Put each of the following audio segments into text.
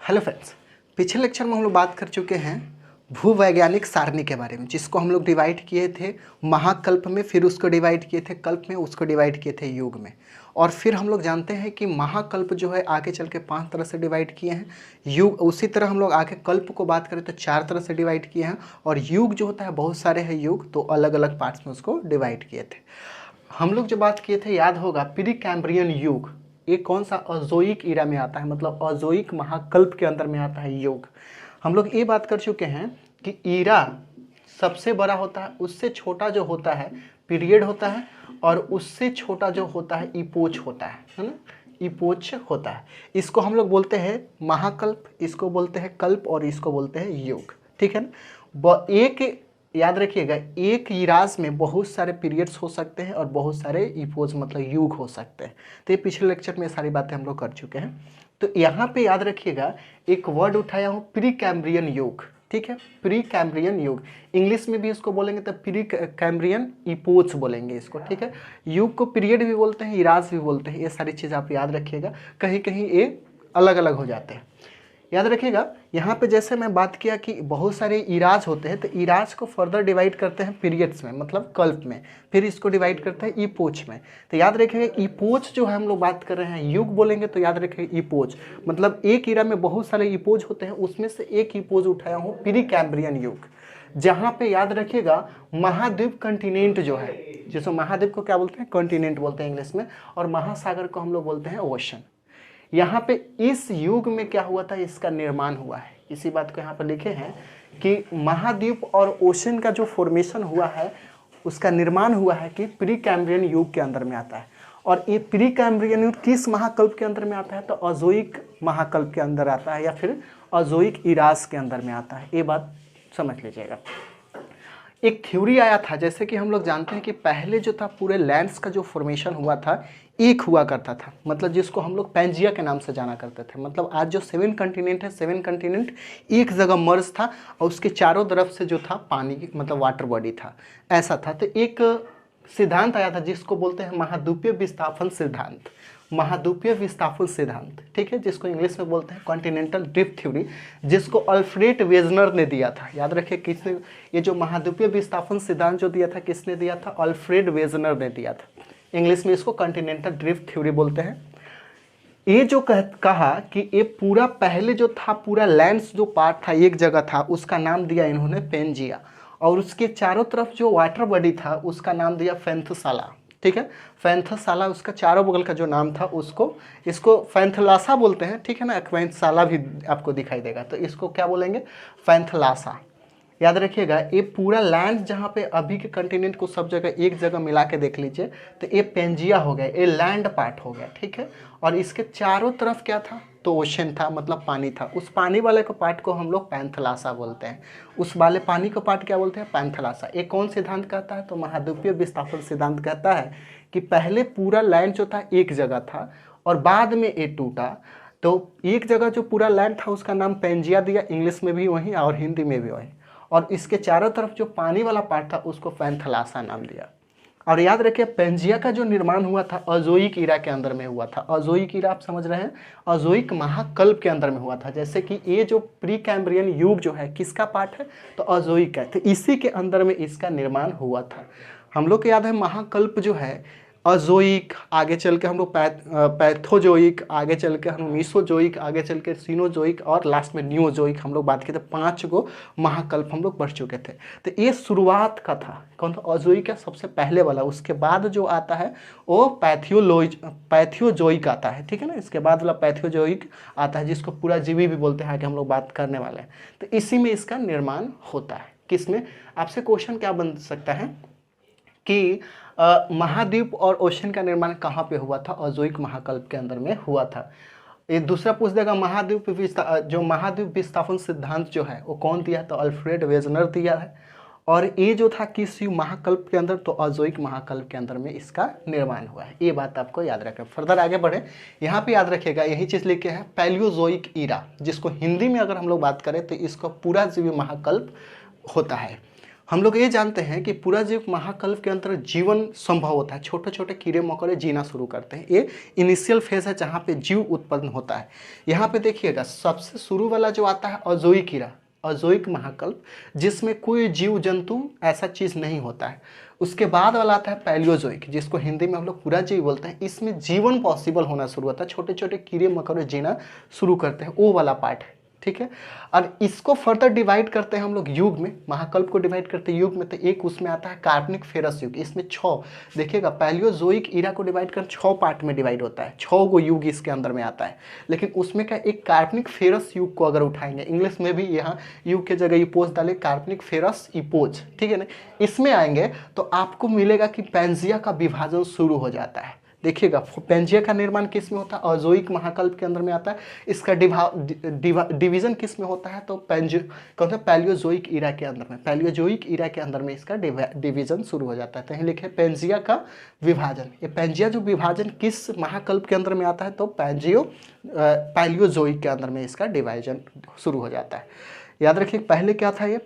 Hello friends, पिछले lecture में हम लोग बात कर चुके हैं भूवैज्ञानिक सारणी के बारे में, जिसको हम लोग डिवाइड किए थे महाकल्प में, फिर उसको डिवाइड किए थे कल्प में, उसको डिवाइड किए थे युग में। और फिर हम लोग जानते हैं कि महाकल्प जो है आगे चल के 5 तरह से डिवाइड किए हैं, युग उसी तरह हम लोग आगे कल्प को बात करें तो 4 तरह से डिवाइड किए हैं, और युग जो होता है बहुत सारे हैं युग, तो अलग अलग पार्ट्स में उसको डिवाइड किए थे। हम लोग जो बात किए थे याद होगा, प्री कैम्ब्रियन युग, ये कौन सा अजोइक ईरा में आता है, मतलब अजोइक महाकल्प के अंदर में आता है योग। हम लोग ये बात कर चुके हैं कि ईरा सबसे बड़ा होता है, उससे छोटा जो होता है पीरियड होता है, और उससे छोटा जो होता है इपोच होता है ना, इपोच होता है। इसको हम लोग बोलते हैं महाकल्प, इसको बोलते हैं कल्प, और इसको बोलते हैं योग। ठीक है ना। एक याद रखिएगा, एक ईराज में बहुत सारे पीरियड्स हो सकते हैं और बहुत सारे इपोज मतलब युग हो सकते हैं। तो ये पिछले लेक्चर में सारी बातें हम लोग कर चुके हैं। तो यहाँ पे याद रखिएगा एक वर्ड उठाया हूँ, प्री कैम्ब्रियन युग। ठीक है, प्री कैम्ब्रियन युग, इंग्लिश में भी इसको बोलेंगे तो प्री कैम्ब्रियन इपोज बोलेंगे इसको। ठीक है, युग को पीरियड भी बोलते हैं, इराज भी बोलते हैं, ये सारी चीज़ आप याद रखिएगा, कहीं कहीं ये अलग अलग हो जाते हैं। याद रखिएगा, यहाँ पे जैसे मैं बात किया कि बहुत सारे इराज होते हैं, तो इराज को फर्दर डिवाइड करते हैं पीरियड्स में, मतलब कल्प में, फिर इसको डिवाइड करते हैं इपोच में। तो याद रखिएगा इपोच जो है हम लोग बात कर रहे हैं, युग बोलेंगे तो याद रखिएगा इपोच, मतलब एक ईरा में बहुत सारे इपोज होते हैं, उसमें से एक इपोज उठाया हूँ प्री कैम्ब्रियन युग, जहाँ पे याद रखिएगा महाद्वीप कंटिनेंट जो है, जिसको महाद्वीप को क्या बोलते हैं, कॉन्टिनेंट बोलते हैं इंग्लिश में, और महासागर को हम लोग बोलते हैं ओशन। यहाँ पे इस युग में क्या हुआ था, इसका निर्माण हुआ है, इसी बात को यहाँ पर लिखे हैं कि महाद्वीप और ओशन का जो फॉर्मेशन हुआ है उसका निर्माण हुआ है कि प्री कैम्ब्रियन युग के अंदर में आता है। और ये प्री कैम्ब्रियन युग किस महाकल्प के अंदर में आता है, तो अजोइक महाकल्प के अंदर आता है, या फिर अजोइक इराज के अंदर में आता है। ये बात समझ लीजिएगा। एक थ्योरी आया था, जैसे कि हम लोग जानते हैं कि पहले जो था पूरे लैंड्स का जो फॉर्मेशन हुआ था एक हुआ करता था, मतलब जिसको हम लोग पैंजिया के नाम से जाना करते थे। मतलब आज जो 7 कंटिनेंट है, 7 कंटिनेंट एक जगह मर्ज था, और उसके चारों तरफ से जो था पानी मतलब वाटर बॉडी था, ऐसा था। तो एक सिद्धांत आया था जिसको बोलते हैं महाद्वीपीय विस्थापन सिद्धांत, महाद्वीपीय विस्थापन सिद्धांत। ठीक है, जिसको इंग्लिश में बोलते हैं कॉन्टिनेंटल ड्रिफ्ट थ्योरी, जिसको अल्फ्रेड वेजनर ने दिया था। याद रखिए किसने ये जो महाद्वीपीय विस्थापन सिद्धांत जो दिया था, किसने दिया था, अल्फ्रेड वेजनर ने दिया था। इंग्लिश में इसको कॉन्टिनेंटल ड्रिफ्ट थ्योरी बोलते हैं। ये जो कहा कि ये पूरा पहले जो था पूरा लैंड्स जो पार्ट था एक जगह था, उसका नाम दिया इन्होंने पेंजिया, और उसके चारों तरफ जो वाटर बॉडी था उसका नाम दिया फैंथसाला। ठीक है, फैंथसाला उसका चारों बगल का जो नाम था उसको, इसको फैंथलासा बोलते हैं। ठीक है ना, फैंथसाला भी आपको दिखाई देगा, तो इसको क्या बोलेंगे, फैंथलासा। याद रखिएगा, ये पूरा लैंड जहाँ पे अभी के कंटिनेंट को सब जगह एक जगह मिला के देख लीजिए, तो ये पेंजिया हो गया, ये लैंड पार्ट हो गया। ठीक है, और इसके चारों तरफ क्या था, तो ओशन था, मतलब पानी था। उस पानी वाले को पार्ट को हम लोग पैंथलासा बोलते हैं, उस वाले पानी को पार्ट क्या बोलते हैं, पैंथलासा। ये कौन सिद्धांत कहता है, तो महाद्वीपीय विस्थापन सिद्धांत कहता है कि पहले पूरा लैंड जो था एक जगह था, और बाद में ये टूटा, तो एक जगह जो पूरा लैंड था उसका नाम पेंजिया दिया, इंग्लिश में भी वही और हिंदी में भी वही, और इसके चारों तरफ जो पानी वाला पार्ट था उसको फैंथलासा नाम दिया। और याद रखिए पेंजिया का जो निर्माण हुआ था अजोइक ईरा के अंदर में हुआ था। अजोइक ईरा आप समझ रहे हैं, अजोइक महाकल्प के अंदर में हुआ था। जैसे कि ये जो प्री कैम्ब्रियन युग जो है किसका पार्ट है, तो अजोइक है, तो इसी के अंदर में इसका निर्माण हुआ था। हम लोग को याद है महाकल्प जो है अजोइक, आगे चल के हम लोग पैथोजोइक, आगे चल के हम मीसोजोइक, आगे चल के सीनोजोइक, और लास्ट में न्यूजोइक हम लोग बात किए थे। 5 गो महाकल्प हम लोग बढ़ चुके थे। तो ये शुरुआत का था, कौन था, अजोइक का सबसे पहले वाला। उसके बाद जो आता है वो पैथियोजोइक आता है। ठीक है ना, इसके बाद वाला पैथियोजोइक आता है, जिसको पूरा जीवी भी बोलते हैं, आगे हम लोग बात करने वाले हैं। तो इसी में इसका निर्माण होता है। किसमें, आपसे क्वेश्चन क्या बन सकता है कि महाद्वीप और ओशन का निर्माण कहाँ पे हुआ था, अजोइक महाकल्प के अंदर में हुआ था। ये दूसरा पूछ देगा जो महाद्वीप विस्थापन सिद्धांत जो है वो कौन दिया, तो अल्फ्रेड वेजनर दिया है। और ये जो था किस महाकल्प के अंदर, तो अजोइक महाकल्प के अंदर में इसका निर्माण हुआ है। ये बात आपको याद रखें। फर्दर आगे बढ़े, यहाँ पे याद रखिएगा यही चीज़ लिखे हैं पैलियोजोइक ईरा, जिसको हिंदी में अगर हम लोग बात करें तो इसका पूरा जीवी महाकल्प होता है। हम लोग ये जानते हैं कि पूरा जीव महाकल्प के अंदर जीवन संभव होता है, छोटे छोटे कीड़े मकोड़े जीना शुरू करते हैं। ये इनिशियल फेज है जहाँ पे जीव उत्पन्न होता है। यहाँ पे देखिएगा सबसे शुरू वाला जो आता है अजोई कीड़ा, अजोइक महाकल्प, जिसमें कोई जीव जंतु ऐसा चीज़ नहीं होता है। उसके बाद वाला आता है पैलियोजोइक, जिसको हिंदी में हम लोग पूरा जीव बोलते हैं। इसमें जीवन पॉसिबल होना शुरू होता है, छोटे छोटे कीड़े मकोड़े जीना शुरू करते हैं, वो वाला पार्ट है, ठीक है। और इसको फर्दर डिवाइड करते हैं हम लोग युग में, महाकल्प को डिवाइड करते हैं युग में। तो एक उसमें आता है कार्बनिक फेरस युग, इसमें 6 देखिएगा, पैलियोजोइक ईरा को डिवाइड कर 6 पार्ट में डिवाइड होता है, 6 गो युग इसके अंदर में आता है। लेकिन उसमें का एक कार्बनिक फेरस युग को अगर उठाएंगे, इंग्लिश में भी यहाँ युग के जगह इपोज डाले, कार्बनिक फेरस इपोज, ठीक है ना। इसमें आएंगे तो आपको मिलेगा कि पैंजिया का विभाजन शुरू हो जाता है। देखिएगा पैंजिया का निर्माण किस में होता है, अजोइक महाकल्प के अंदर में आता है। इसका डिवीजन किस में होता है, तो कौन सा पैलियोजोइक ईरा के अंदर में, पैलियोजोइक ईरा के अंदर में इसका डिवीजन शुरू हो जाता है। तो यहीं लिखे पैंजिया का विभाजन। ये पैंजिया जो विभाजन किस महाकल्प के अंदर में आता है, तो पैलियोजोइक के अंदर में इसका डिवीजन शुरू हो जाता है। याद रखिए पहले क्या था, ये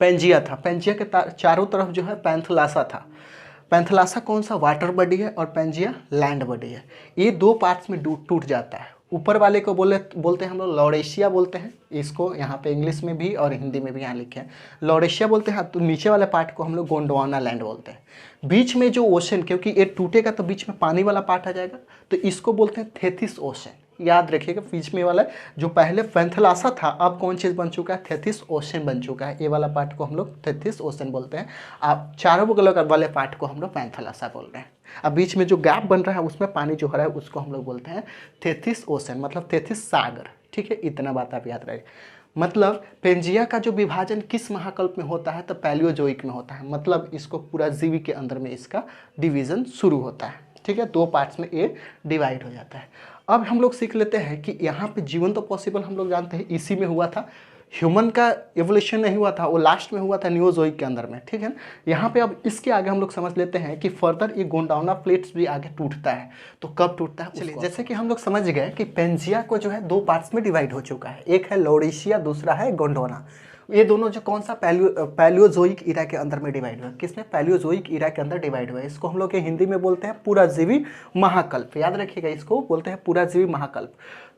पैंजिया था। पैंजिया के चारों तरफ जो है पैंथलासा था। पैंथलासा कौन सा, वाटर बॉडी है, और पैंजिया लैंड बॉडी है। ये 2 पार्ट्स में टूट जाता है। ऊपर वाले को बोलते हैं हम लोग लॉरेशिया बोलते हैं, इसको यहाँ पे इंग्लिश में भी और हिंदी में भी यहाँ लिखे हैं लॉरेशिया बोलते हैं। तो नीचे वाले पार्ट को हम लोग गोंडवाना लैंड बोलते हैं। बीच में जो ओशन, क्योंकि ये टूटेगा तो बीच में पानी वाला पार्ट आ जाएगा, तो इसको बोलते हैं थेथिस ओशन। याद रखिएगा बीच में वाला जो पहले पैंथलासा था, अब कौन चीज़ बन चुका है, थेथिस ओशन बन चुका है। ये वाला पार्ट को हम लोग थेथिस ओशन बोलते हैं। आप चारों बगल वाले पार्ट को हम लोग पैंथलासा बोल रहे हैं। अब बीच में जो गैप बन रहा है उसमें पानी जो हो रहा है उसको हम लोग बोलते हैं थेथिस ओशन, मतलब थेथिस सागर, ठीक है। इतना बात आप याद रखें। मतलब पैंजिया का जो विभाजन किस महाकल्प में होता है, तो पैलियोजोइक में होता है। मतलब इसको पूरा जीवी के अंदर में इसका डिवीजन शुरू होता है, ठीक है। 2 पार्ट्स में ये डिवाइड हो जाता है। अब हम लोग सीख लेते हैं कि यहाँ पे जीवन तो पॉसिबल हम लोग जानते हैं इसी में हुआ था। ह्यूमन का एवोल्यूशन नहीं हुआ था, वो लास्ट में हुआ था नियोजोइक के अंदर में, ठीक है। यहाँ पे अब इसके आगे हम लोग समझ लेते हैं कि फर्दर ये गोंडवाना प्लेट्स भी आगे टूटता है। तो कब टूटता है, चलिए जैसे कि हम लोग समझ गए कि पैंजिया को जो है 2 पार्ट्स में डिवाइड हो चुका है, एक है लॉरेशिया, दूसरा है गोंडवाना। ये दोनों जो कौन सा पैलियोजोइक ईरा के अंदर में डिवाइड हुआ, किसने, पैलियोजोइक ईरा के अंदर डिवाइड हुआ है। इसको हम लोग हिंदी में बोलते हैं पूराजीवी महाकल्प। याद रखिएगा इसको बोलते हैं पूराजीवी महाकल्प।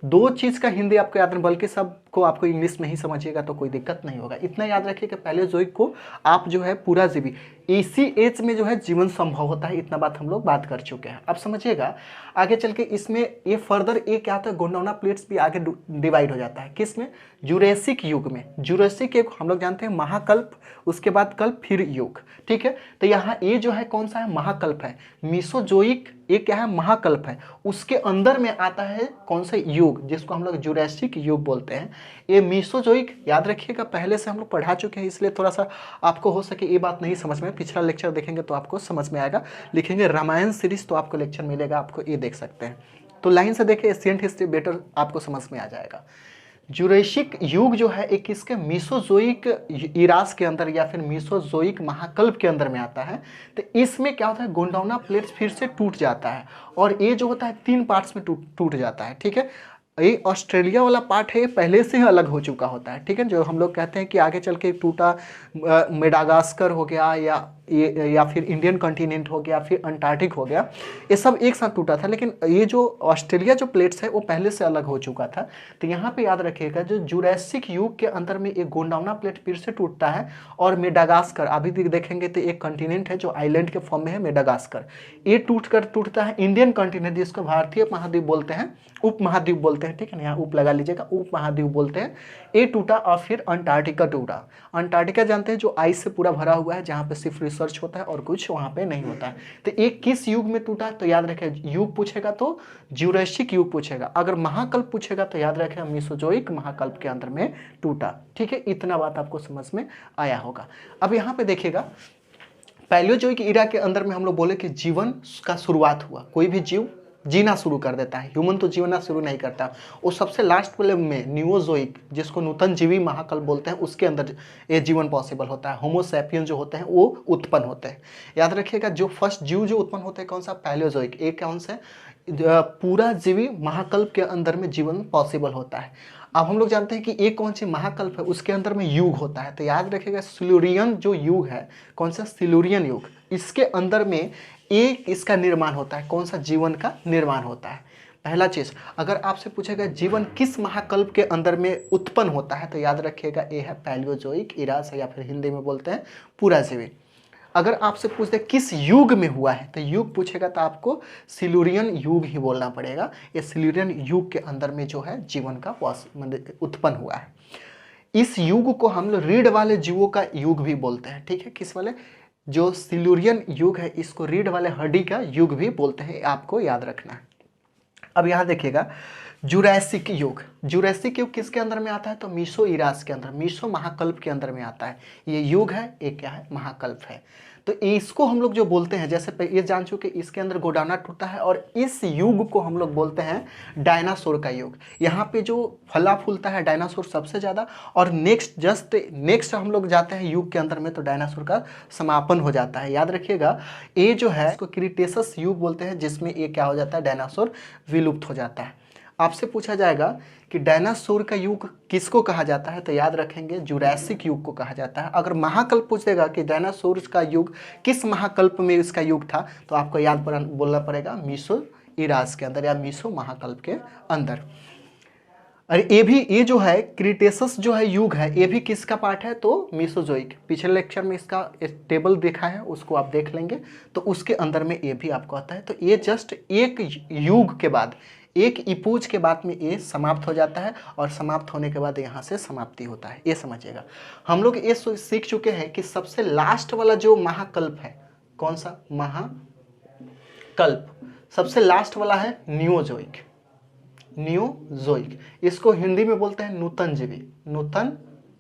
2 चीज़ का हिंदी आपको याद, बल्कि सबको आपको इंग्लिश में ही समझिएगा तो कोई दिक्कत नहीं होगा। इतना याद रखिए कि पैलियोजोइक को आप जो है पूराजीवी, इसी एज में जो है जीवन संभव होता है। इतना बात हम लोग बात कर चुके हैं। अब समझिएगा आगे चल के इसमें ये फर्दर ये क्या होता है, गोंडवाना प्लेट्स भी आगे डिवाइड हो जाता है। किस में, जुरेसिक युग में। जुरेसिक युग हम लोग जानते हैं महाकल्प, उसके बाद कल्प, फिर युग, ठीक है। तो यहाँ ये जो है कौन सा है, महाकल्प है। मीसोजोइक ये क्या है, महाकल्प है। उसके अंदर में आता है कौन सा युग, जिसको हम लोग जुरेसिक युग बोलते हैं। ये मीसोजोइक याद रखिएगा पहले से हम लोग पढ़ा चुके हैं, इसलिए थोड़ा सा आपको हो सके ये बात नहीं समझ में, पिछला लेक्चर देखेंगे तो आपको समझ में आएगा। लिखेंगे रामायण सीरीज तो आपको लेक्चर मिलेगा, आपको ये देख सकते हैं। तो लाइन से देखिए, एशियंट हिस्ट्री बेटर आपको समझ में आ जाएगा। जुरेसिक युग जो है एक इसके मीसोजोइक इरास के अंदर या फिर मीसोजोइक महाकल्प के अंदर में आता है। तो इसमें क्या होता है, गोंडवाना प्लेट्स फिर से टूट जाता है, और ये जो होता है 3 पार्ट्स में टूट जाता है, ठीक है। ये ऑस्ट्रेलिया वाला पार्ट है, पहले से ही अलग हो चुका होता है, ठीक है। जो हम लोग कहते हैं कि आगे चल के टूटा मेडागास्कर हो गया या फिर इंडियन कॉन्टिनेंट हो गया, फिर अंटार्कटिक हो गया, ये सब एक साथ टूटा था। लेकिन ये जो ऑस्ट्रेलिया जो प्लेट्स है वो पहले से अलग हो चुका था। तो यहाँ पे याद रखिएगा जो जुरैसिक युग के अंदर में एक गोंडवाना प्लेट फिर से टूटता है, और मेडागास्कर अभी देखेंगे तो एक कॉन्टिनेंट है जो आइलैंड के फॉर्म में है, मेडागास्कर। ये टूटता है इंडियन कॉन्टिनेंट, जिसको भारतीय महाद्वीप बोलते हैं, उप महाद्वीप बोलते हैं, ठीक है ना। यहाँ उप लगा लीजिएगा, उप महाद्वीप बोलते हैं। ये टूटा, और फिर अंटार्कटिका टूटा। अंटार्कटिका जानते हैं जो आइस से पूरा भरा हुआ है, जहाँ पे सिर्फ रिसर्च होता है और कुछ वहाँ पे नहीं होता है। तो एक किस युग में टूटा, तो याद रखें युग पूछेगा तो ज्यूरेसिक युग पूछेगा। अगर महाकल्प पूछेगा तो याद रखें मीसोजोइक महाकल्प के अंदर में टूटा, ठीक है। इतना बात आपको समझ में आया होगा। अब यहाँ पे देखिएगा पैलियोजोइक ईरा के अंदर में हम लोग बोले कि जीवन का शुरुआत हुआ, कोई भी जीव जीना शुरू कर देता है। ह्यूमन तो जीना शुरू नहीं करता, वो सबसे लास्ट वाले में नियोजोइक, जिसको नूतन जीवी महाकल्प बोलते हैं, उसके अंदर ये जीवन पॉसिबल होता है। होमो सैपियन जो होते हैं वो उत्पन्न होते हैं। याद रखिएगा जो फर्स्ट जीव जो उत्पन्न होते हैं कौन सा, पैलियोजोइक। एक कौन सा, पूरा जीवी महाकल्प के अंदर में जीवन पॉसिबल होता है। अब हम लोग जानते हैं कि एक कौन सी महाकल्प है, उसके अंदर में युग होता है। तो याद रखिएगा सिल्यूरियन जो युग है, कौन सा सिल्यूरियन युग, इसके अंदर में एक इसका निर्माण होता है। कौन सा जीवन का निर्माण होता है। पहला चीज, अगर आपसे पूछेगा जीवन किस महाकल्प के अंदर में उत्पन्न होता है, तो याद रखिएगा ये है पैलियोजोइक इरास है, या फिर हिंदी में बोलते हैं पूराजीवी। अगर आपसे पूछते किस युग में हुआ है, तो युग पूछेगा तो आपको सिल्यूरियन युग ही बोलना पड़ेगा। ये सिल्यूरियन युग के अंदर में जो है जीवन का उत्पन्न हुआ है। इस युग को हम लोग रीढ़ वाले जीवों का युग भी बोलते हैं। ठीक है, किस वाले, जो सिल्यूरियन युग है इसको रीढ़ वाले हड्डी का युग भी बोलते हैं, आपको याद रखना है। अब यहाँ देखिएगा जुरैसिक युग। जुरैसिक युग किसके अंदर में आता है, तो मीसो इरास के अंदर, मीसो महाकल्प के अंदर में आता है। ये युग है, एक क्या है, महाकल्प है। तो इसको हम लोग जो बोलते हैं, जैसे ये जान चुके इसके अंदर गोडाना टूटा है, और इस युग को हम लोग बोलते हैं डायनासोर का युग। यहाँ पे जो फला फूलता है डायनासोर सबसे ज़्यादा, और नेक्स्ट हम लोग जाते हैं युग के अंदर में, तो डायनासोर का समापन हो जाता है। याद रखिएगा ये जो है इसको क्रिटेशस युग बोलते हैं, जिसमें ये क्या हो जाता है, डायनासोर विलुप्त हो जाता है। आपसे पूछा जाएगा कि डायनासोर का युग किसको कहा जाता है, तो याद रखेंगे जुरैसिक युग को कहा जाता है। अगर महाकल्प पूछेगा कि डायनासोर का युग किस महाकल्प में इसका युग था, तो आपको याद बोलना पड़ेगा मीसो इरास के अंदर या मीसो महाकल्प के अंदर। अरे ये जो है क्रिटेशस जो है युग है, ये भी किसका पार्ट है, तो मीसोजोइक। पिछले लेक्चर में इसका टेबल देखा है, उसको आप देख लेंगे, तो उसके अंदर में ये भी आपको आता है। तो ये जस्ट एक युग के बाद, एक इपोज के बाद में ये समाप्त हो जाता है, और समाप्त होने के बाद यहाँ से समाप्ति होता है। ये समझिएगा। हम लोग ये सीख चुके हैं कि सबसे लास्ट वाला जो महाकल्प है, कौन सा महाकल्प, सबसे लास्ट वाला है नियोजोइक। नियोजोइक, इसको हिंदी में बोलते हैं नूतन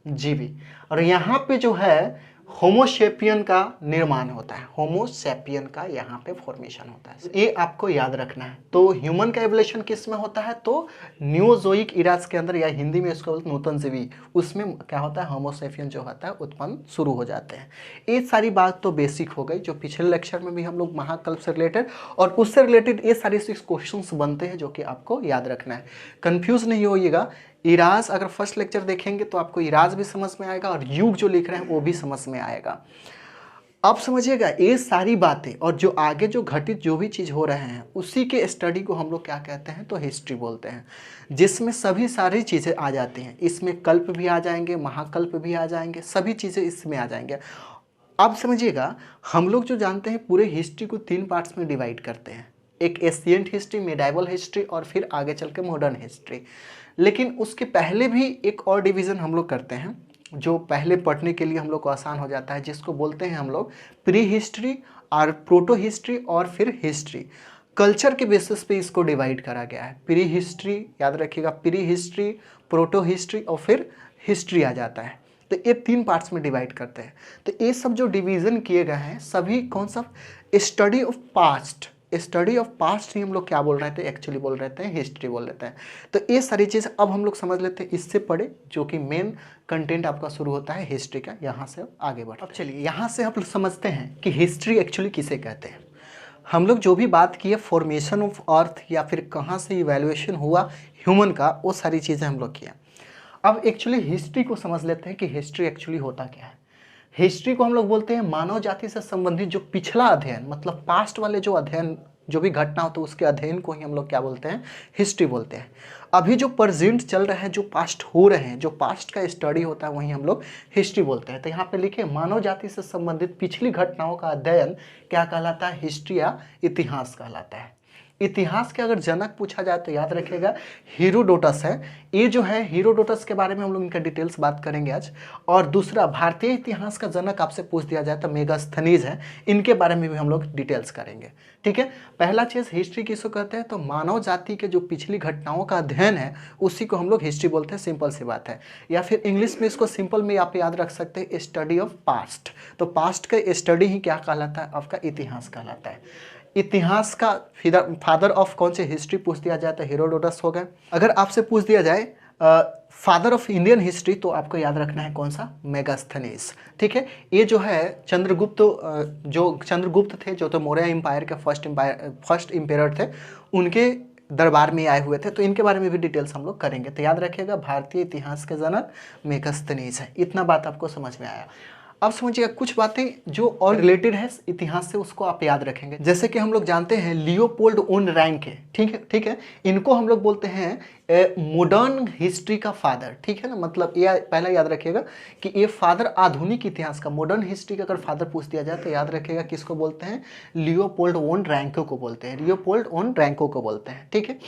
जीवी। और यहाँ पे जो है होमोसेपियन का निर्माण होता है, होमोसेपियन का यहाँ पे फॉर्मेशन होता है। ये आपको याद रखना है। तो ह्यूमन का एवोल्यूशन किस में होता है, तो न्यूजोइक इरास के अंदर, या हिंदी में इसको बोलते हैं नूतन जीवी, उसमें क्या होता है, होमोसेपियन जो होता है उत्पन्न शुरू हो जाते हैं। ये सारी बात तो बेसिक हो गई, जो पिछले लेक्चर में भी हम लोग महाकल्प से रिलेटेड और उससे रिलेटेड ये सारे 6 क्वेश्चंस बनते हैं, जो कि आपको याद रखना है। कंफ्यूज नहीं होइएगा। इराज अगर फर्स्ट लेक्चर देखेंगे तो आपको इराज भी समझ में आएगा, और युग जो लिख रहे हैं वो भी समझ में आएगा। अब समझिएगा ये सारी बातें और जो आगे जो घटित जो भी चीज़ हो रहे हैं, उसी के स्टडी को हम लोग क्या कहते हैं, तो हिस्ट्री बोलते हैं, जिसमें सभी सारी चीज़ें आ जाती हैं। इसमें कल्प भी आ जाएंगे, महाकल्प भी आ जाएंगे, सभी चीज़ें इसमें आ जाएंगे। अब समझिएगा, हम लोग जो जानते हैं पूरे हिस्ट्री को 3 पार्ट्स में डिवाइड करते हैं, एक एशियंट हिस्ट्री, मेडाइवल हिस्ट्री, और फिर आगे चल के मॉडर्न हिस्ट्री। लेकिन उसके पहले भी एक और डिवीज़न हम लोग करते हैं, जो पहले पढ़ने के लिए हम लोग को आसान हो जाता है, जिसको बोलते हैं हम लोग प्री हिस्ट्री और प्रोटो हिस्ट्री और फिर हिस्ट्री। कल्चर के बेसिस पे इसको डिवाइड करा गया है। प्री हिस्ट्री, याद रखिएगा, प्री हिस्ट्री, प्रोटो हिस्ट्री और फिर हिस्ट्री आ जाता है। तो ये 3 पार्ट्स में डिवाइड करते हैं। तो ये सब जो डिवीज़न किए गए हैं सभी कौन सा, study of past, study of past ही हम लोग क्या बोल रहे थे, एक्चुअली बोल रहे थे हिस्ट्री बोल लेते हैं। तो ये सारी चीज़ अब हम लोग समझ लेते हैं, इससे पढ़े जो कि मेन कंटेंट आपका शुरू होता है हिस्ट्री का। यहाँ से आगे बढ़, अब चलिए यहाँ से हम लोग समझते हैं कि हिस्ट्री एक्चुअली किसे कहते हैं। हम लोग जो भी बात की है फॉर्मेशन ऑफ अर्थ या फिर कहाँ से इवैल्यूएशन हुआ ह्यूमन का, वो सारी चीज़ें हम लोग किया। अब एक्चुअली हिस्ट्री को समझ लेते हैं कि हिस्ट्री एक्चुअली होता क्या है। हिस्ट्री को हम लोग बोलते हैं मानव जाति से संबंधित जो पिछला अध्ययन, मतलब पास्ट वाले जो अध्ययन, जो भी घटना हो तो उसके अध्ययन को ही हम लोग क्या बोलते हैं, हिस्ट्री बोलते हैं। अभी जो प्रेजेंट चल रहे हैं, जो पास्ट हो रहे हैं, जो पास्ट का स्टडी होता है, वही हम लोग हिस्ट्री बोलते हैं। तो यहाँ पे लिखे मानव जाति से संबंधित पिछली घटनाओं का अध्ययन क्या कहलाता है, हिस्ट्री या इतिहास कहलाता है। इतिहास के अगर जनक पूछा जाए तो याद रखिएगा हेरोडोटस है। ये जो है हेरोडोटस के बारे में हम लोग इनका डिटेल्स बात करेंगे आज। और दूसरा भारतीय इतिहास का जनक आपसे पूछ दिया जाए तो मेगास्थनीज है, इनके बारे में भी हम लोग डिटेल्स करेंगे। ठीक है, पहला चीज़ हिस्ट्री किसको कहते हैं, तो मानव जाति के जो पिछली घटनाओं का अध्ययन है उसी को हम लोग हिस्ट्री बोलते हैं। सिंपल सी बात है, या फिर इंग्लिश में इसको सिंपल में आप याद रख सकते हैं, स्टडी ऑफ पास्ट। तो पास्ट का स्टडी ही क्या कहलाता है, आपका इतिहास कहलाता है। इतिहास का फादर ऑफ कौन से हिस्ट्री पूछ दिया जाए तो हेरोडोटस हो गए। अगर आपसे पूछ दिया जाए फादर ऑफ इंडियन हिस्ट्री तो आपको याद रखना है कौन सा, मेगास्थनीज। ठीक है, ये जो है चंद्रगुप्त, जो चंद्रगुप्त थे, जो तो मौर्य एम्पायर के फर्स्ट एम्पायर थे, उनके दरबार में आए हुए थे। तो इनके बारे में भी डिटेल्स हम लोग करेंगे। तो याद रखिएगा, भारतीय इतिहास के जनक मेगस्थनीज है। इतना बात आपको समझ में आया। अब समझिएगा कुछ बातें जो और रिलेटेड है इतिहास से, उसको आप याद रखेंगे। जैसे कि हम लोग जानते हैं लियोपोल्ड वन रैंक है, ठीक है। इनको हम लोग बोलते हैं मॉडर्न हिस्ट्री का फादर, ठीक है ना। मतलब ये पहला याद रखिएगा कि ये फादर आधुनिक इतिहास का, मॉडर्न हिस्ट्री का अगर फादर पूछ दिया जाए तो याद रखिएगा किसको बोलते हैं, लियोपोल्ड वन रैंको को बोलते हैं, लियोपोल्ड वन रैंको को बोलते हैं, ठीक है।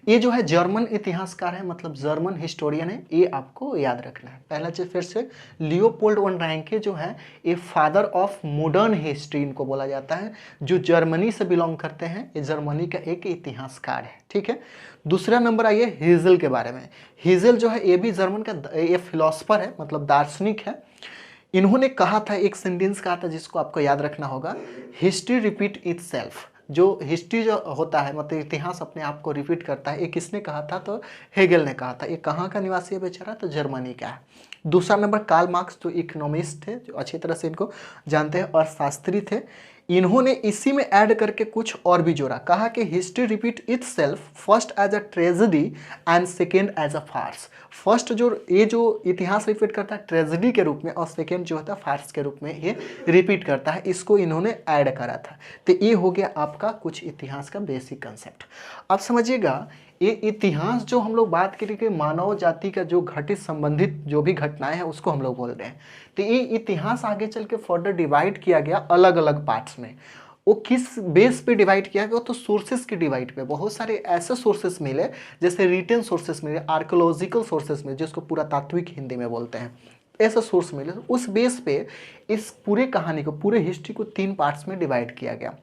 ये जो है जर्मन इतिहासकार है, मतलब जर्मन हिस्टोरियन है, ये आपको याद रखना है। पहला चीज फिर से, लियोपोल्ड वन रैंके जो है ये फादर ऑफ मॉडर्न हिस्ट्री इनको बोला जाता है, जो जर्मनी से बिलोंग करते हैं। ये जर्मनी का एक इतिहासकार है, ठीक है। दूसरा नंबर आइए हेजल के बारे में। हेजल जो है ये भी जर्मन का ये फिलोसफर है, मतलब दार्शनिक है। इन्होंने कहा था, एक सेंटेंस कहा था जिसको आपको याद रखना होगा, हिस्ट्री रिपीट इटसेल्फ। जो हिस्ट्री जो होता है, मतलब इतिहास अपने आप को रिपीट करता है, ये किसने कहा था, तो हेगल ने कहा था। ये कहाँ का निवासी है बेचारा, तो जर्मनी का है। दूसरा नंबर कार्ल मार्क्स, जो इकोनॉमिस्ट थे, जो अच्छी तरह से इनको जानते हैं और शास्त्री थे। इन्होंने इसी में ऐड करके कुछ और भी जोड़ा, कहा कि history repeat itself first as a tragedy and second as a farce. First जो ये जो इतिहास रिपीट करता है ट्रेजेडी के रूप में, और सेकेंड जो होता है फार्स के रूप में ये रिपीट करता है। इसको इन्होंने ऐड करा था। तो ये हो गया आपका कुछ इतिहास का बेसिक कंसेप्ट। अब समझिएगा, ये इतिहास जो हम लोग बात करें कि मानव जाति का जो घटित संबंधित जो भी घटनाएं हैं उसको हम लोग बोल रहे हैं। तो ये इतिहास आगे चल के फर्दर डिवाइड किया गया अलग अलग पार्ट्स में। वो किस बेस पे डिवाइड किया गया, तो सोर्सेस के डिवाइड पे। बहुत सारे ऐसे सोर्सेस मिले, जैसे रिटन सोर्सेस मिले, आर्कोलॉजिकल सोर्सेस मिले, जिसको पुरातात्विक हिंदी में बोलते हैं, ऐसा सोर्स मिले। उस बेस पे इस पूरे कहानी को, पूरे हिस्ट्री को 3 पार्ट्स में डिवाइड किया गया।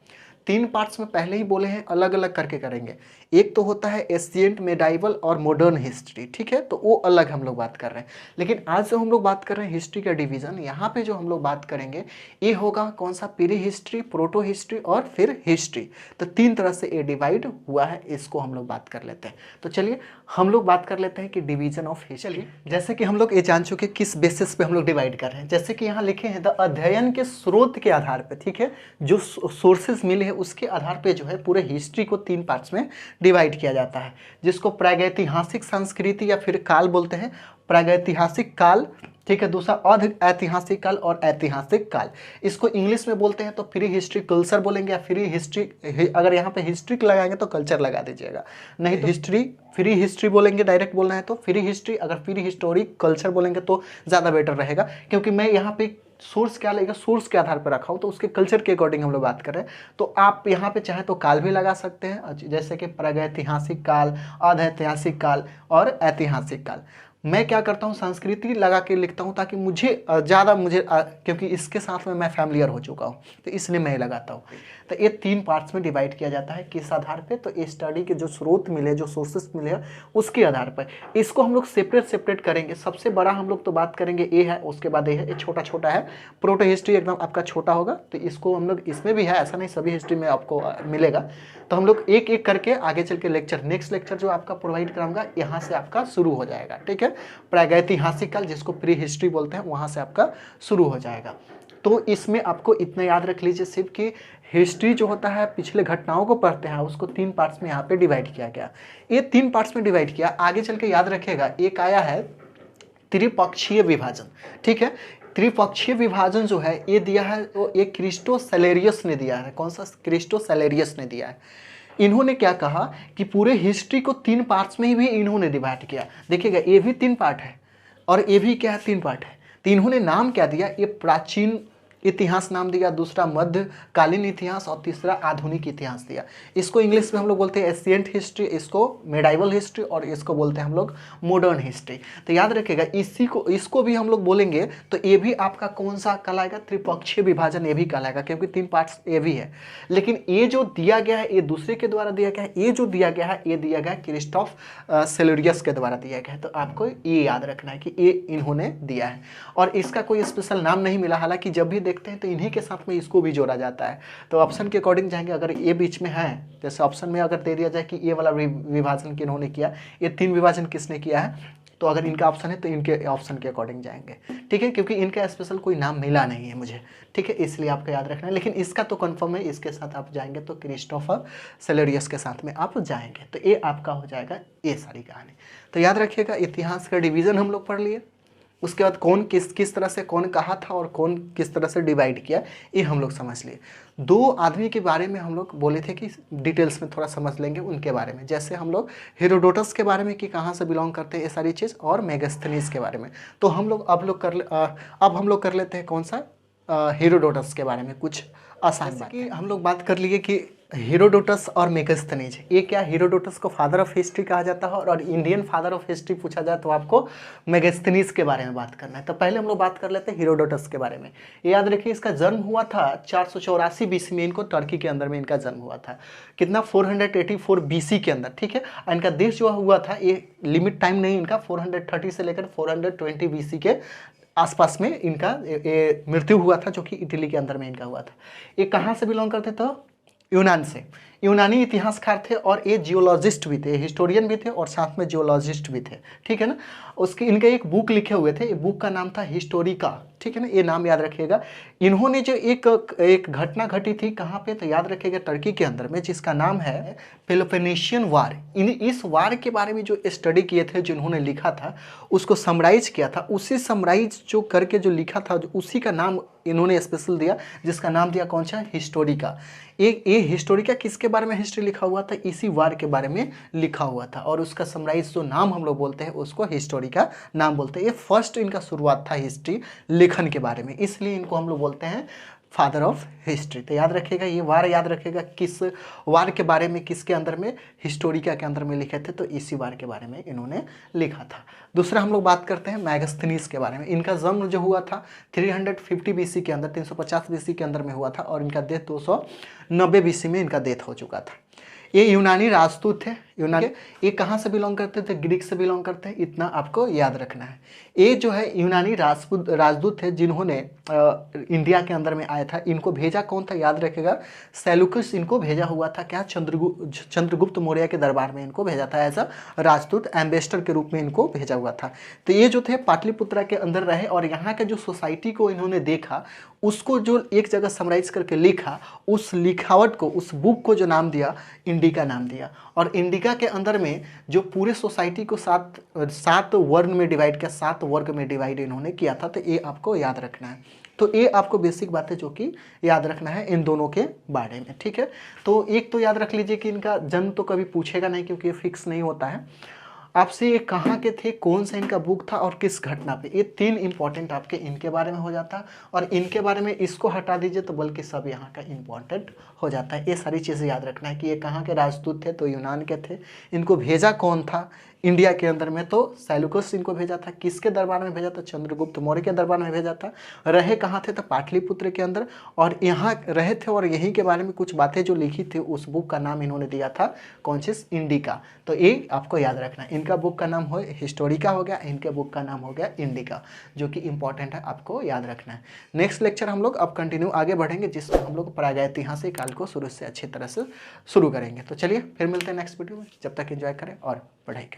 3 पार्ट्स में पहले ही बोले हैं, अलग अलग करके करेंगे। एक तो होता है एशियंट, मेडाइवल और मॉडर्न हिस्ट्री, ठीक है, तो वो अलग हम लोग बात कर रहे हैं। लेकिन आज जो हम लोग बात कर रहे हैं हिस्ट्री का डिवीजन, यहाँ पे जो हम लोग बात करेंगे ये होगा कौन सा, प्री हिस्ट्री, प्रोटो हिस्ट्री और फिर हिस्ट्री। तो 3 तरह से ये डिवाइड हुआ है, इसको हम लोग बात कर लेते हैं। तो चलिए हम लोग बात कर लेते हैं कि डिवीजन ऑफ हिस्ट्री। जैसे कि हम लोग ये जान चुके किस बेसिस पे हम लोग डिवाइड कर रहे हैं। जैसे कि यहाँ लिखे हैं, द अध्ययन के स्रोत के आधार पर, ठीक है, जो सोर्सेज मिले हैं उसके आधार पे जो है पूरे हिस्ट्री को 3 पार्ट्स में डिवाइड किया जाता है, जिसको प्रागैतिहासिक संस्कृति या फिर काल बोलते हैं। प्रागैतिहासिक काल, ठीक है। दूसरा अर्ध ऐतिहासिक काल और ऐतिहासिक काल, इसको इंग्लिश में बोलते हैं तो प्री हिस्ट्री कल्चर बोलेंगे, या फ्री हिस्ट्री, अगर यहाँ पे हिस्ट्री लगाएंगे तो कल्चर लगा दीजिएगा, नहीं तो हिस्ट्री, फ्री हिस्ट्री बोलेंगे, डायरेक्ट बोलना है तो फ्री हिस्ट्री। अगर फ्री हिस्टोरिक कल्चर बोलेंगे तो ज़्यादा बेटर रहेगा, क्योंकि मैं यहाँ पे सोर्स क्या लगेगा, सोर्स के आधार पर रखा हूँ, तो उसके कल्चर के अकॉर्डिंग हम लोग बात कर रहे हैं। तो आप यहाँ पे चाहे तो काल भी लगा सकते हैं, जैसे कि प्रागैतिहासिक काल, अर्ध ऐतिहासिक काल और ऐतिहासिक काल। मैं क्या करता हूँ, संस्कृति लगा के लिखता हूँ, ताकि मुझे ज़्यादा क्योंकि इसके साथ में मैं फैमिलियर हो चुका हूँ, तो इसलिए मैं लगाता हूँ। तो ये 3 पार्ट्स में डिवाइड किया जाता है, किस आधार पे, तो ये स्टडी के जो स्रोत मिले, जो सोर्सेस मिले उसके आधार पर। इसको हम लोग सेपरेट करेंगे। सबसे बड़ा हम लोग तो बात करेंगे ये है, उसके बाद ये है, ये छोटा छोटा है। प्रोटो हिस्ट्री एकदम आपका छोटा होगा, तो इसको हम लोग, इसमें भी है, ऐसा नहीं सभी हिस्ट्री में आपको मिलेगा। तो हम लोग एक एक करके आगे चल के लेक्चर, नेक्स्ट लेक्चर जो आपका प्रोवाइड कराऊंगा, यहाँ से आपका शुरू हो जाएगा, ठीक है। प्रागैतिहासिक काल, जिसको प्री हिस्ट्री बोलते हैं, वहाँ से आपका शुरू हो जाएगा। तो इसमें आपको इतना याद रख लीजिए सिर्फ कि हिस्ट्री जो होता है पिछले घटनाओं को पढ़ते हैं, उसको 3 पार्ट्स में यहाँ पे डिवाइड किया गया। ये 3 पार्ट्स में डिवाइड किया, आगे चल के याद रखिएगा एक आया है त्रिपक्षीय विभाजन, ठीक है। त्रिपक्षीय विभाजन जो है ये दिया है, वो एक क्रिस्टो सैलेरियस ने दिया है। कौन सा, क्रिस्टो सैलेरियस ने दिया है। इन्होंने क्या कहा कि पूरे हिस्ट्री को 3 पार्ट्स में ही भी इन्होंने डिवाइड किया। देखिएगा ये भी 3 पार्ट है और ये भी क्या है, 3 पार्ट है। तो इन्होंने नाम क्या दिया, ये प्राचीन इतिहास नाम दिया, दूसरा मध्यकालीन इतिहास और तीसरा आधुनिक इतिहास दिया। इसको इंग्लिश में हम लोग बोलते हैं एशियंट हिस्ट्री, इसको मेडाइवल हिस्ट्री और इसको बोलते हैं हम लोग मॉडर्न हिस्ट्री। तो याद रखिएगा इसको भी हम लोग बोलेंगे तो ये भी आपका कौन सा कहलाएगा, त्रिपक्षीय विभाजन ये भी कहलाएगा, क्योंकि 3 पार्ट्स ये भी है। लेकिन ये जो दिया गया है ये दूसरे के द्वारा दिया गया है, ये जो दिया गया है ये दिया गया है क्रिस्टोफ सैलेरियस के द्वारा दिया गया है। तो आपको ये याद रखना है कि ये इन्होंने दिया है और इसका कोई स्पेशल नाम नहीं मिला। हालांकि जब भी देखते हैं तो इन्हीं के साथ में इसको भी जोड़ा जाता है। तो ऑप्शन के अकॉर्डिंग जाएंगे, अगर ये बीच में है, जैसे ऑप्शन में अगर दे दिया जाए कि ये वाला विभाजन किन्होंने किया, ये 3 विभाजन किसने किया है, तो अगर इनका ऑप्शन है तो इनके ऑप्शन के अकॉर्डिंग जाएंगे, ठीक है, क्योंकि इनका स्पेशल कोई नाम मिला नहीं है मुझे, ठीक है, इसलिए आपको याद रखना है। लेकिन इसका तो कंफर्म है, इसके साथ आप जाएंगे तो क्रिस्टोफर सेलेरियस के साथ में आप जाएंगे, तो ये आपका हो जाएगा ये सारी कहानी। तो याद रखिएगा इतिहास का डिवीज़न हम लोग पढ़ लिए, उसके बाद कौन किस तरह से कौन कहा था और कौन किस तरह से डिवाइड किया ये हम लोग समझ लिए। दो आदमी के बारे में हम लोग बोले थे कि डिटेल्स में थोड़ा समझ लेंगे उनके बारे में, जैसे हम लोग हेरोडोटस के बारे में कि कहाँ से बिलोंग करते हैं ये सारी चीज़, और मेगास्थनीज के बारे में। तो हम लोग अब हम लोग कर लेते हैं कौन सा, हेरोडोटस के बारे में कुछ आसान बात कि हम लोग बात कर लिए कि हेरोडोटस और मेगास्थनीज, ये क्या, हेरोडोटस को फादर ऑफ हिस्ट्री कहा जाता है और इंडियन फादर ऑफ हिस्ट्री पूछा जाए तो आपको मेगास्थनीज के बारे में बात करना है। तो पहले हम लोग बात कर लेते हैं हेरोडोटस के बारे में। ये याद रखिए इसका जन्म हुआ था 484 BC में, इनको टर्की के अंदर में इनका जन्म हुआ था, कितना 484 BC के अंदर, ठीक है। और इनका देश जो हुआ था, ये लिमिट टाइम नहीं इनका, 430 से लेकर 420 BC के आसपास में इनका मृत्यु हुआ था, जो कि इटली के अंदर में इनका हुआ था। ये कहाँ से बिलोंग करते थे, यूनान से। यूनानी इतिहासकार थे और ये जियोलॉजिस्ट भी थे, हिस्टोरियन भी थे और साथ में जियोलॉजिस्ट भी थे, ठीक है ना। उसके इनके एक बुक लिखे हुए थे, बुक का नाम था हिस्टोरिका, ठीक है ना, ये नाम याद रखिएगा। इन्होंने जो एक घटना घटी थी कहाँ पे, तो याद रखिएगा टर्की के अंदर में, जिसका नाम है पेलोपोनेशियन वार। इस वार के बारे में जो स्टडी किए थे, जिन्होंने लिखा था उसको समराइज किया था, उसी समराइज जो करके जो लिखा था उसी का नाम इन्होंने स्पेशल दिया, जिसका नाम दिया कौन सा, हिस्टोरिका। ये हिस्टोरिका किसके बारे में हिस्ट्री लिखा हुआ था, इसी वार के बारे में लिखा हुआ था, और उसका समराइज जो नाम हम लोग बोलते हैं उसको हिस्टोरिका नाम बोलते हैं। ये फर्स्ट इनका शुरुआत था हिस्ट्री लेखन के बारे में, इसलिए इनको हम लोग बोलते हैं फादर ऑफ हिस्ट्री। तो याद रखिएगा ये वार, याद रखिएगा किस वार के बारे में, किसके अंदर में, हिस्टोरिका के अंदर में लिखे थे, तो इसी वार के बारे में इन्होंने लिखा था। दूसरा हम लोग बात करते हैं मेगास्थनीज के बारे में। इनका जन्म जो हुआ था 350 BC के अंदर, 350 BC के अंदर में हुआ था, और इनका डेथ 290 BC में इनका डेथ हो चुका था। ये यूनानी राजदूत थे, यूनानी। ये कहाँ से बिलोंग करते थे, ग्रीक से बिलोंग करते हैं, इतना आपको याद रखना है। ये जो है यूनानी राजदूत थे जिन्होंने इंडिया के अंदर में आया था। इनको भेजा कौन था, याद रखेगा सेल्यूकस इनको भेजा हुआ था, क्या, चंद्रगुप्त मौर्य के दरबार में इनको भेजा था, एज अ राजदूत एम्बेसडर के रूप में इनको भेजा हुआ था। तो ये जो थे पाटलिपुत्रा के अंदर रहे, और यहाँ के जो सोसाइटी को इन्होंने देखा, उसको जो एक जगह समराइज करके लिखा, उस लिखावट को, उस बुक को जो नाम दिया, इंडिका नाम दिया। और इंडिका के अंदर में जो पूरे सोसाइटी को सात वर्ग में डिवाइड किया, 7 वर्ग में डिवाइड इन्होंने किया था। तो ये आपको याद रखना है। तो ये आपको बेसिक बात है जो कि याद रखना है इन दोनों के बारे में, ठीक है। तो एक तो याद रख लीजिए कि इनका जन्म तो कभी पूछेगा नहीं, क्योंकि ये फिक्स नहीं होता है आपसे, ये कहाँ के थे, कौन सा इनका बुक था और किस घटना पे, ये 3 इंपॉर्टेंट आपके इनके बारे में हो जाता। और इनके बारे में इसको हटा दीजिए तो बल्कि सब यहाँ का इंपॉर्टेंट हो जाता है। ये सारी चीज़ें याद रखना है कि ये कहाँ के राजदूत थे, तो यूनान के थे। इनको भेजा कौन था इंडिया के अंदर में, तो सेल्यूकस इनको भेजा था। किसके दरबार में भेजा था, चंद्रगुप्त मौर्य के दरबार में भेजा था। रहे कहाँ थे, तो पाटलिपुत्र के अंदर, और यहाँ रहे थे। और यहीं के बारे में कुछ बातें जो लिखी थी, उस बुक का नाम इन्होंने दिया था कौन सी, इंडिका। तो ये आपको याद रखना है, इनका बुक का नाम हो हिस्टोरिका हो गया, इनके बुक का नाम हो गया इंडिका, जो कि इंपॉर्टेंट है, आपको याद रखना है। नेक्स्ट लेक्चर हम लोग अब कंटिन्यू आगे बढ़ेंगे, जिसमें हम लोग प्रागैतिहासिक काल को शुरू से अच्छी तरह से शुरू करेंगे। तो चलिए फिर मिलते हैं नेक्स्ट वीडियो में, जब तक एंजॉय करें और पढ़ाई करें।